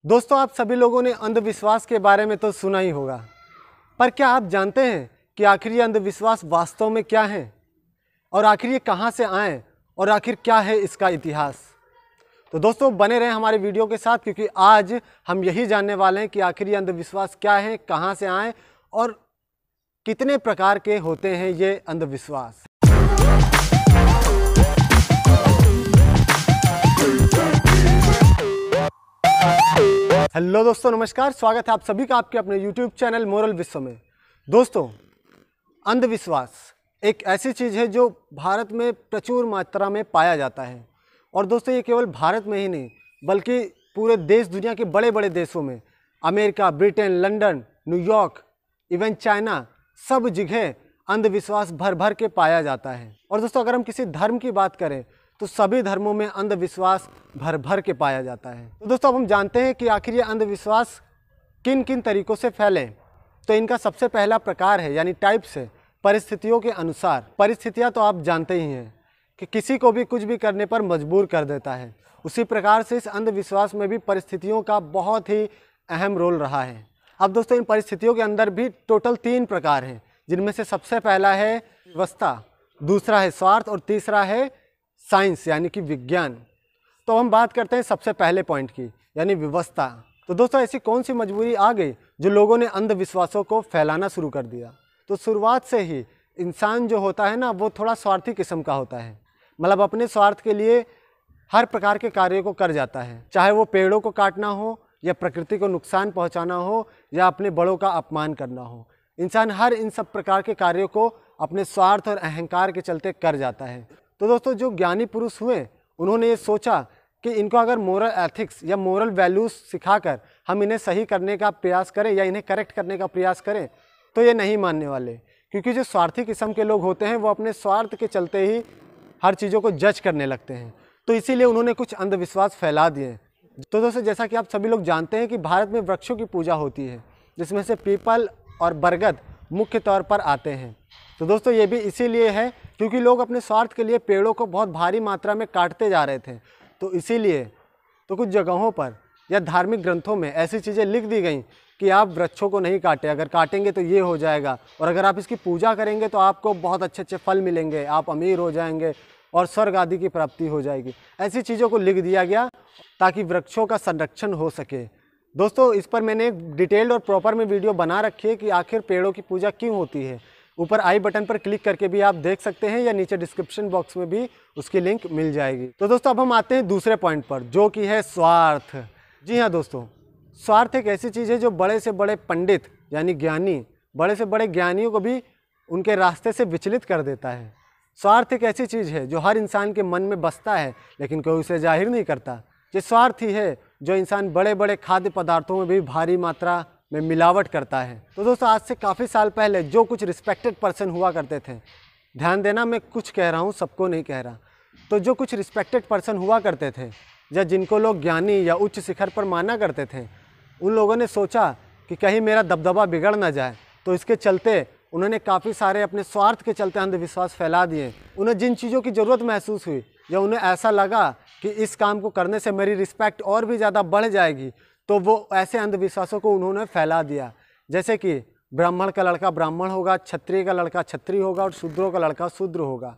दोस्तों, आप सभी लोगों ने अंधविश्वास के बारे में तो सुना ही होगा, पर क्या आप जानते हैं कि आखिर ये अंधविश्वास वास्तव में क्या है और आखिर ये कहाँ से आए और आखिर क्या है इसका इतिहास। तो दोस्तों, बने रहें हमारे वीडियो के साथ, क्योंकि आज हम यही जानने वाले हैं कि आखिर ये अंधविश्वास क्या है, कहाँ से आए और कितने प्रकार के होते हैं ये अंधविश्वास। हेलो दोस्तों, नमस्कार। स्वागत है आप सभी का आपके अपने YouTube चैनल मोरल विश्व में। दोस्तों, अंधविश्वास एक ऐसी चीज़ है जो भारत में प्रचुर मात्रा में पाया जाता है। और दोस्तों, ये केवल भारत में ही नहीं बल्कि पूरे देश, दुनिया के बड़े बड़े देशों में, America, Britain, London, New York, even China, सब जगह अंधविश्वास भर भर के पाया जाता है। और दोस्तों, अगर हम किसी धर्म की बात करें तो सभी धर्मों में अंधविश्वास भर भर के पाया जाता है। तो दोस्तों, अब हम जानते हैं कि आखिर ये अंधविश्वास किन किन तरीक़ों से फैले। तो इनका सबसे पहला प्रकार है, यानी टाइप्स है, परिस्थितियों के अनुसार। परिस्थितियाँ तो आप जानते ही हैं कि किसी को भी कुछ भी करने पर मजबूर कर देता है। उसी प्रकार से इस अंधविश्वास में भी परिस्थितियों का बहुत ही अहम रोल रहा है। अब दोस्तों, इन परिस्थितियों के अंदर भी टोटल 3 प्रकार हैं, जिनमें से सबसे पहला है व्यवस्था, दूसरा है स्वार्थ और तीसरा है साइंस यानी कि विज्ञान। तो हम बात करते हैं सबसे पहले पॉइंट की, यानी व्यवस्था। तो दोस्तों, ऐसी कौन सी मजबूरी आ गई जो लोगों ने अंधविश्वासों को फैलाना शुरू कर दिया। तो शुरुआत से ही इंसान जो होता है ना, वो थोड़ा स्वार्थी किस्म का होता है। मतलब अपने स्वार्थ के लिए हर प्रकार के कार्यों को कर जाता है, चाहे वो पेड़ों को काटना हो या प्रकृति को नुकसान पहुंचाना हो या अपने बड़ों का अपमान करना हो। इंसान हर इन सब प्रकार के कार्यों को अपने स्वार्थ और अहंकार के चलते कर जाता है। तो दोस्तों, जो ज्ञानी पुरुष हुए, उन्होंने ये सोचा कि इनको अगर मोरल एथिक्स या मोरल वैल्यूज़ सिखाकर हम इन्हें सही करने का प्रयास करें या इन्हें करेक्ट करने का प्रयास करें तो ये नहीं मानने वाले। क्योंकि जो स्वार्थी किस्म के लोग होते हैं वो अपने स्वार्थ के चलते ही हर चीज़ों को जज करने लगते हैं। तो इसीलिए उन्होंने कुछ अंधविश्वास फैला दिए। तो दोस्तों, जैसा कि आप सभी लोग जानते हैं कि भारत में वृक्षों की पूजा होती है, जिसमें से पीपल और बरगद मुख्य तौर पर आते हैं। तो दोस्तों, ये भी इसीलिए है क्योंकि लोग अपने स्वार्थ के लिए पेड़ों को बहुत भारी मात्रा में काटते जा रहे थे। तो इसीलिए तो कुछ जगहों पर या धार्मिक ग्रंथों में ऐसी चीज़ें लिख दी गई कि आप वृक्षों को नहीं काटें, अगर काटेंगे तो ये हो जाएगा, और अगर आप इसकी पूजा करेंगे तो आपको बहुत अच्छे अच्छे फल मिलेंगे, आप अमीर हो जाएंगे और स्वर्ग आदि की प्राप्ति हो जाएगी। ऐसी चीज़ों को लिख दिया गया ताकि वृक्षों का संरक्षण हो सके। दोस्तों, इस पर मैंने एक डिटेल्ड और प्रॉपर में वीडियो बना रखी है कि आखिर पेड़ों की पूजा क्यों होती है। ऊपर आई बटन पर क्लिक करके भी आप देख सकते हैं या नीचे डिस्क्रिप्शन बॉक्स में भी उसकी लिंक मिल जाएगी। तो दोस्तों, अब हम आते हैं दूसरे पॉइंट पर, जो कि है स्वार्थ। जी हाँ दोस्तों, स्वार्थ एक ऐसी चीज़ है जो बड़े से बड़े पंडित यानी ज्ञानी, बड़े से बड़े ज्ञानियों को भी उनके रास्ते से विचलित कर देता है। स्वार्थ एक ऐसी चीज़ है जो हर इंसान के मन में बसता है, लेकिन कोई उसे जाहिर नहीं करता। ये स्वार्थ ही है जो इंसान बड़े बड़े खाद्य पदार्थों में भी भारी मात्रा में मिलावट करता है। तो दोस्तों, आज से काफ़ी साल पहले जो कुछ रिस्पेक्टेड पर्सन हुआ करते थे, ध्यान देना मैं कुछ कह रहा हूँ, सबको नहीं कह रहा। तो जो कुछ रिस्पेक्टेड पर्सन हुआ करते थे या जिनको लोग ज्ञानी या उच्च शिखर पर माना करते थे, उन लोगों ने सोचा कि कहीं मेरा दबदबा बिगड़ ना जाए। तो इसके चलते उन्होंने काफ़ी सारे अपने स्वार्थ के चलते अंधविश्वास फैला दिए। उन्हें जिन चीज़ों की ज़रूरत महसूस हुई या उन्हें ऐसा लगा कि इस काम को करने से मेरी रिस्पेक्ट और भी ज़्यादा बढ़ जाएगी, तो वो ऐसे अंधविश्वासों को उन्होंने फैला दिया। जैसे कि ब्राह्मण का लड़का ब्राह्मण होगा, क्षत्रिय का लड़का क्षत्रिय होगा और शूद्रों का लड़का शूद्र होगा।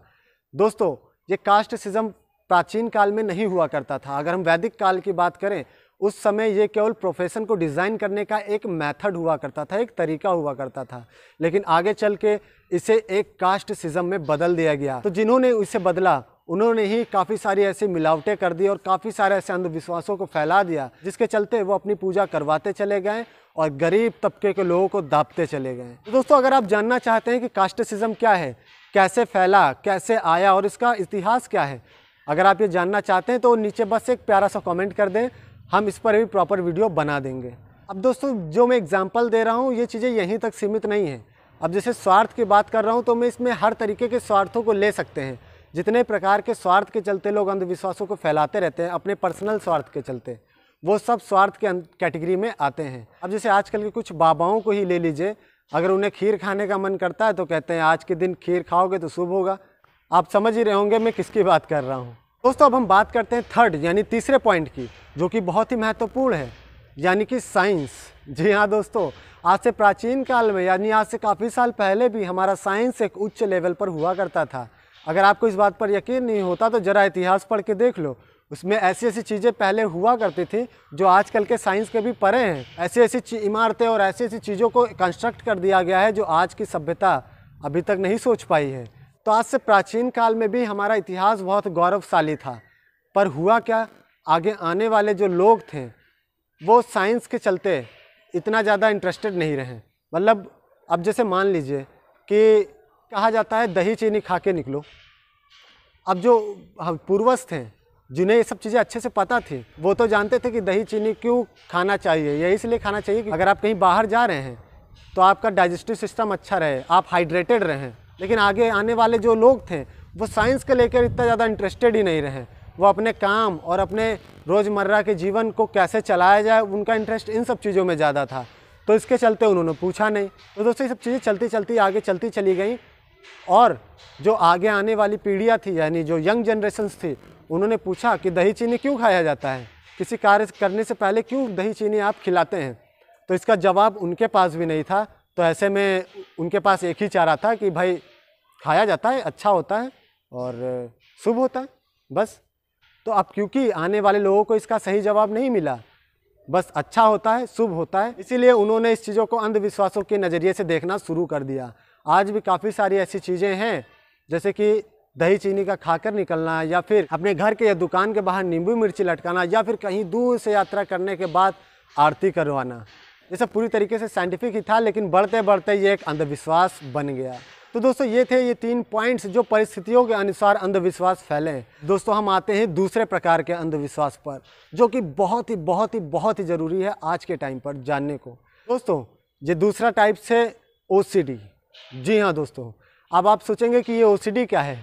दोस्तों, ये कास्ट सिज्म प्राचीन काल में नहीं हुआ करता था। अगर हम वैदिक काल की बात करें, उस समय ये केवल प्रोफेशन को डिज़ाइन करने का एक मेथड हुआ करता था, एक तरीका हुआ करता था। लेकिन आगे चल के इसे एक कास्ट सिज्म में बदल दिया गया। तो जिन्होंने इसे बदला, उन्होंने ही काफ़ी सारी ऐसी मिलावटें कर दी और काफ़ी सारे ऐसे अंधविश्वासों को फैला दिया, जिसके चलते वो अपनी पूजा करवाते चले गए और गरीब तबके के लोगों को दाबते चले गए। तो दोस्तों, अगर आप जानना चाहते हैं कि कास्टिसिज्म क्या है, कैसे फैला, कैसे आया और इसका इतिहास क्या है, अगर आप ये जानना चाहते हैं तो नीचे बस एक प्यारा सा कमेंट कर दें, हम इस पर भी प्रॉपर वीडियो बना देंगे। अब दोस्तों, जो मैं एग्जाम्पल दे रहा हूँ, ये चीज़ें यहीं तक सीमित नहीं है। अब जैसे स्वार्थ की बात कर रहा हूँ तो मैं इसमें हर तरीके के स्वार्थों को ले सकते हैं। जितने प्रकार के स्वार्थ के चलते लोग अंधविश्वासों को फैलाते रहते हैं अपने पर्सनल स्वार्थ के चलते, वो सब स्वार्थ के कैटेगरी में आते हैं। अब जैसे आजकल के कुछ बाबाओं को ही ले लीजिए, अगर उन्हें खीर खाने का मन करता है तो कहते हैं आज के दिन खीर खाओगे तो शुभ होगा। आप समझ ही रहे होंगे मैं किसकी बात कर रहा हूँ। दोस्तों, अब हम बात करते हैं थर्ड यानी तीसरे पॉइंट की, जो कि बहुत ही महत्वपूर्ण है, यानी कि साइंस। जी हाँ दोस्तों, आज से प्राचीन काल में यानी आज से काफ़ी साल पहले भी हमारा साइंस एक उच्च लेवल पर हुआ करता था। अगर आपको इस बात पर यकीन नहीं होता तो ज़रा इतिहास पढ़ के देख लो, उसमें ऐसी ऐसी चीज़ें पहले हुआ करती थी जो आजकल के साइंस के भी परे हैं। ऐसी ऐसी इमारतें और ऐसी ऐसी चीज़ों को कंस्ट्रक्ट कर दिया गया है जो आज की सभ्यता अभी तक नहीं सोच पाई है। तो आज से प्राचीन काल में भी हमारा इतिहास बहुत गौरवशाली था। पर हुआ क्या, आगे आने वाले जो लोग थे वो साइंस के चलते इतना ज़्यादा इंटरेस्टेड नहीं रहे। मतलब अब जैसे मान लीजिए कि कहा जाता है दही चीनी खा के निकलो। अब जो पूर्वज थे जिन्हें ये सब चीज़ें अच्छे से पता थी, वो तो जानते थे कि दही चीनी क्यों खाना चाहिए। ये इसलिए खाना चाहिए कि अगर आप कहीं बाहर जा रहे हैं तो आपका डाइजेस्टिव सिस्टम अच्छा रहे, आप हाइड्रेटेड रहें। लेकिन आगे आने वाले जो लोग थे वो साइंस को लेकर इतना ज़्यादा इंटरेस्टेड ही नहीं रहे। वो अपने काम और अपने रोज़मर्रा के जीवन को कैसे चलाया जाए, उनका इंटरेस्ट इन सब चीज़ों में ज़्यादा था। तो इसके चलते उन्होंने पूछा नहीं। तो दोस्तों ये सब चीज़ें चलती चलती आगे चलती चली गई और जो आगे आने वाली पीढ़ियाँ थी यानी जो यंग जनरेशन्स थी, उन्होंने पूछा कि दही चीनी क्यों खाया जाता है, किसी कार्य करने से पहले क्यों दही चीनी आप खिलाते हैं। तो इसका जवाब उनके पास भी नहीं था। तो ऐसे में उनके पास एक ही चारा था कि भाई खाया जाता है, अच्छा होता है और शुभ होता है, बस। तो अब क्योंकि आने वाले लोगों को इसका सही जवाब नहीं मिला, बस अच्छा होता है, शुभ होता है, इसीलिए उन्होंने इस चीज़ों को अंधविश्वासों के नज़रिए से देखना शुरू कर दिया। आज भी काफ़ी सारी ऐसी चीज़ें हैं जैसे कि दही चीनी का खाकर निकलना, या फिर अपने घर के या दुकान के बाहर नींबू मिर्ची लटकाना, या फिर कहीं दूर से यात्रा करने के बाद आरती करवाना। ये सब पूरी तरीके से साइंटिफिक ही था, लेकिन बढ़ते बढ़ते ये एक अंधविश्वास बन गया। तो दोस्तों ये थे ये 3 पॉइंट्स जो परिस्थितियों के अनुसार अंधविश्वास फैले। दोस्तों हम आते हैं दूसरे प्रकार के अंधविश्वास पर, जो कि बहुत ही ज़रूरी है आज के टाइम पर जानने को। दोस्तों ये दूसरा टाइप से OCD। जी हाँ दोस्तों, अब आप सोचेंगे कि ये OCD क्या है।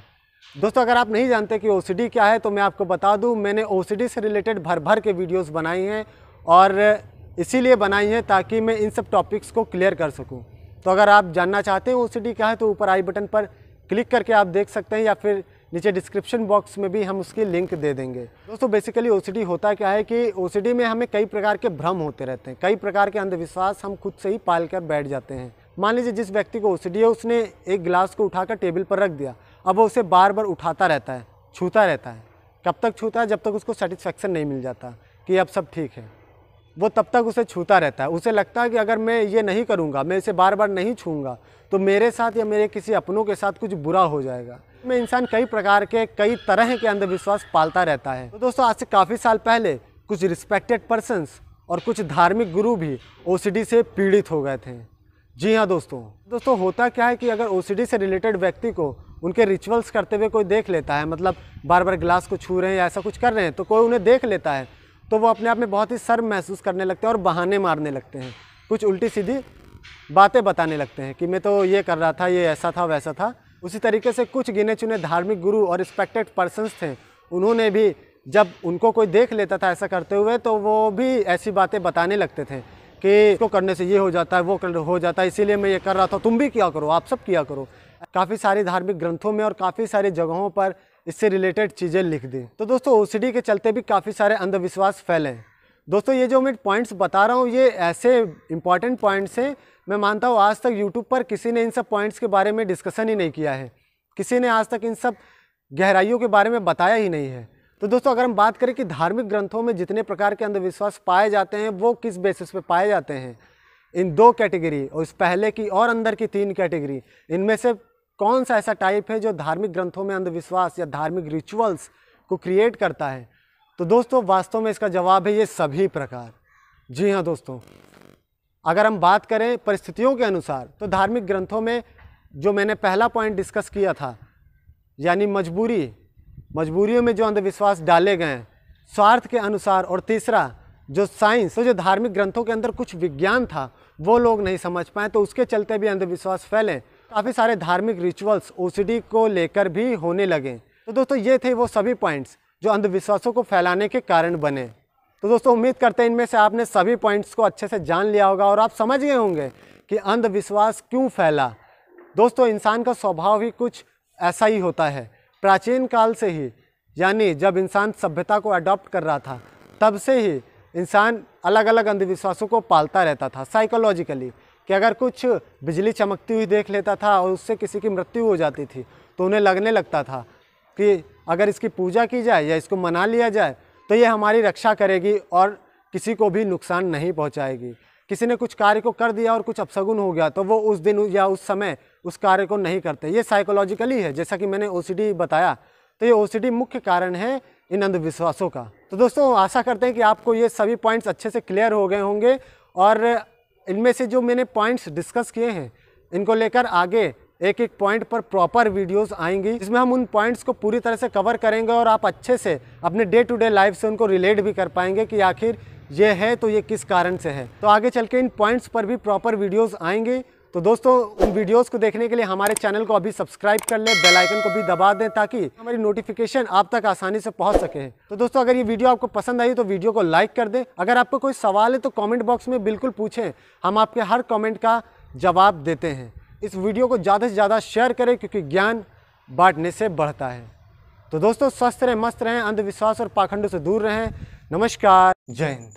दोस्तों अगर आप नहीं जानते कि OCD क्या है तो मैं आपको बता दूं, मैंने OCD से रिलेटेड भर के वीडियोस बनाई हैं और इसीलिए बनाई हैं ताकि मैं इन सब टॉपिक्स को क्लियर कर सकूं। तो अगर आप जानना चाहते हैं OCD क्या है तो ऊपर आई बटन पर क्लिक करके आप देख सकते हैं, या फिर नीचे डिस्क्रिप्शन बॉक्स में भी हम उसकी लिंक दे देंगे। दोस्तों बेसिकली OCD होता क्या है कि OCD में हमें कई प्रकार के भ्रम होते रहते हैं, कई प्रकार के अंधविश्वास हम खुद से ही पाल कर बैठ जाते हैं। मान लीजिए जिस व्यक्ति को OCD है उसने एक गिलास को उठाकर टेबल पर रख दिया, अब वो उसे बार बार उठाता रहता है, छूता रहता है। कब तक छूता है? जब तक उसको सेटिस्फेक्शन नहीं मिल जाता कि अब सब ठीक है, वो तब तक उसे छूता रहता है। उसे लगता है कि अगर मैं ये नहीं करूँगा, मैं इसे बार बार नहीं छूँगा तो मेरे साथ या मेरे किसी अपनों के साथ कुछ बुरा हो जाएगा। में इंसान कई प्रकार के कई तरह के अंधविश्वास पालता रहता है। तो दोस्तों आज से काफ़ी साल पहले कुछ रिस्पेक्टेड पर्सन्स और कुछ धार्मिक गुरु भी OCD से पीड़ित हो गए थे। जी हाँ दोस्तों होता क्या है कि अगर OCD से रिलेटेड व्यक्ति को उनके रिचुअल्स करते हुए कोई देख लेता है, मतलब बार बार गिलास को छू रहे हैं या ऐसा कुछ कर रहे हैं, तो कोई उन्हें देख लेता है तो वो अपने आप में बहुत ही शर्म महसूस करने लगते हैं और बहाने मारने लगते हैं, कुछ उल्टी सीधी बातें बताने लगते हैं कि मैं तो ये कर रहा था, ये ऐसा था वैसा था। उसी तरीके से कुछ गिने चुने धार्मिक गुरु और रिस्पेक्टेड पर्सन्स थे, उन्होंने भी जब उनको कोई देख लेता था ऐसा करते हुए तो वो भी ऐसी बातें बताने लगते थे कि इसको करने से ये हो जाता है, वो हो जाता है, इसीलिए मैं ये कर रहा था, तुम भी किया करो, आप सब किया करो। काफ़ी सारी धार्मिक ग्रंथों में और काफ़ी सारी जगहों पर इससे रिलेटेड चीज़ें लिख दी। तो दोस्तों OCD के चलते भी काफ़ी सारे अंधविश्वास फैले। दोस्तों ये जो मैं पॉइंट्स बता रहा हूँ ये ऐसे इंपॉर्टेंट पॉइंट्स हैं, मैं मानता हूँ आज तक यूट्यूब पर किसी ने इन सब पॉइंट्स के बारे में डिस्कशन ही नहीं किया है, किसी ने आज तक इन सब गहराइयों के बारे में बताया ही नहीं है। तो दोस्तों अगर हम बात करें कि धार्मिक ग्रंथों में जितने प्रकार के अंधविश्वास पाए जाते हैं वो किस बेसिस पे पाए जाते हैं, इन 2 कैटेगरी और इस पहले की और अंदर की 3 कैटेगरी, इनमें से कौन सा ऐसा टाइप है जो धार्मिक ग्रंथों में अंधविश्वास या धार्मिक रिचुअल्स को क्रिएट करता है? तो दोस्तों वास्तव में इसका जवाब है ये सभी प्रकार। जी हाँ दोस्तों, अगर हम बात करें परिस्थितियों के अनुसार तो धार्मिक ग्रंथों में जो मैंने पहला पॉइंट डिस्कस किया था यानी मजबूरियों में जो अंधविश्वास डाले गए हैं स्वार्थ के अनुसार, और तीसरा जो साइंस, तो जो धार्मिक ग्रंथों के अंदर कुछ विज्ञान था वो लोग नहीं समझ पाए तो उसके चलते भी अंधविश्वास फैले। काफ़ी सारे धार्मिक रिचुअल्स OCD को लेकर भी होने लगे। तो दोस्तों ये थे वो सभी पॉइंट्स जो अंधविश्वासों को फैलाने के कारण बने। तो दोस्तों उम्मीद करते हैं इनमें से आपने सभी पॉइंट्स को अच्छे से जान लिया होगा और आप समझ गए होंगे कि अंधविश्वास क्यों फैला। दोस्तों इंसान का स्वभाव ही कुछ ऐसा ही होता है। प्राचीन काल से ही, यानी जब इंसान सभ्यता को अडॉप्ट कर रहा था तब से ही इंसान अलग अलग अंधविश्वासों को पालता रहता था साइकोलॉजिकली, कि अगर कुछ बिजली चमकती हुई देख लेता था और उससे किसी की मृत्यु हो जाती थी तो उन्हें लगने लगता था कि अगर इसकी पूजा की जाए या इसको मना लिया जाए तो ये हमारी रक्षा करेगी और किसी को भी नुकसान नहीं पहुंचाएगी। किसी ने कुछ कार्य को कर दिया और कुछ अपशगुन हो गया तो वो उस दिन या उस समय उस कार्य को नहीं करते। ये साइकोलॉजिकली है, जैसा कि मैंने ओसीडी बताया, तो ये ओसीडी मुख्य कारण है इन अंधविश्वासों का। तो दोस्तों आशा करते हैं कि आपको ये सभी पॉइंट्स अच्छे से क्लियर हो गए होंगे और इनमें से जो मैंने पॉइंट्स डिस्कस किए हैं इनको लेकर आगे एक एक पॉइंट पर प्रॉपर वीडियोस आएंगी, जिसमें हम उन पॉइंट्स को पूरी तरह से कवर करेंगे और आप अच्छे से अपने डे टू डे लाइफ से उनको रिलेट भी कर पाएंगे कि आखिर ये है तो ये किस कारण से है। तो आगे चल के इन पॉइंट्स पर भी प्रॉपर वीडियोस आएंगे। तो दोस्तों उन वीडियोस को देखने के लिए हमारे चैनल को अभी सब्सक्राइब कर लें, बेल आइकन को भी दबा दें ताकि हमारी नोटिफिकेशन आप तक आसानी से पहुंच सके। तो दोस्तों अगर ये वीडियो आपको पसंद आई तो वीडियो को लाइक कर दें। अगर आपको कोई सवाल है तो कमेंट बॉक्स में बिल्कुल पूछें, हम आपके हर कमेंट का जवाब देते हैं। इस वीडियो को ज़्यादा से ज़्यादा शेयर करें क्योंकि ज्ञान बांटने से बढ़ता है। तो दोस्तों स्वस्थ रहें, मस्त रहें, अंधविश्वास और पाखंडों से दूर रहें। नमस्कार, जय हिंद।